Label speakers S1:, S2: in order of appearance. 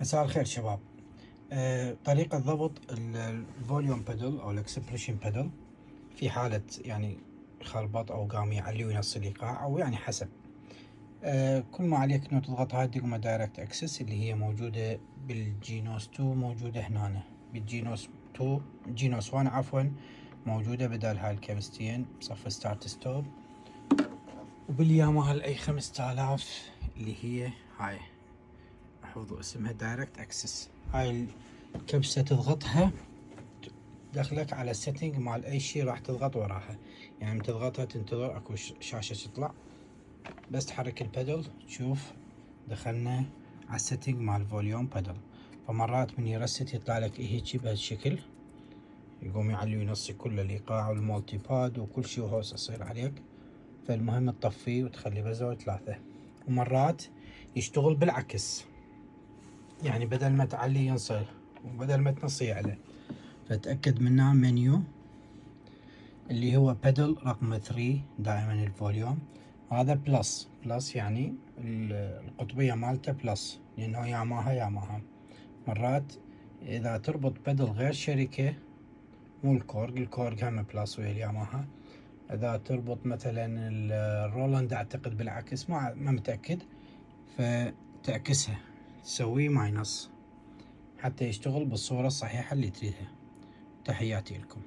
S1: مساء الخير شباب. طريقة ضبط الفوليوم بيدل او الاكسبريشن بيدل في حالة يعني خربط او قام يعلي وينص الايقاع او يعني حسب. كل ما عليك انه تضغط هاي الدقمة دايركت اكسس اللي هي موجودة بالجينوس 2، موجودة هنا بالجينوس 2 جينوس 1 عفوا، موجودة بدل هاي الكبستين بصف ستارت ستوب. وبالياماها الاي 5000 اللي هي هاي، احفظوا اسمها دايركت اكسس. هاي الكبسة تضغطها دخلك على السيتنج مال اي شيء راح تضغط وراها، يعني تضغطها تنتظر اكو شاشة تطلع، بس تحرك البدل تشوف دخلنا على السيتنج مال فوليوم بادل. فمرات من يرست يطلع لك هيجي بهالشكل، يقوم يعلي وينصي كل الايقاع والمولتي باد وكل شيء وهوس يصير عليك. فالمهم تطفيه وتخلي بزر 3. ومرات يشتغل بالعكس، يعني بدل ما تعلي ينصي وبدل ما تنصي يعلى. فتأكد منه منيو اللي هو بيدل رقم 3 دائما الفوليوم. هذا بلس يعني القطبية مالته بلس، لأنه ياماها. مرات إذا تربط بيدل غير شركة مو الكورج هم بلس ويا الياماها. إذا تربط مثلا الرولاند أعتقد بالعكس، ما متأكد، فتعكسها تسويه ماينس حتى يشتغل بالصورة الصحيحة اللي تريدها. تحياتي لكم.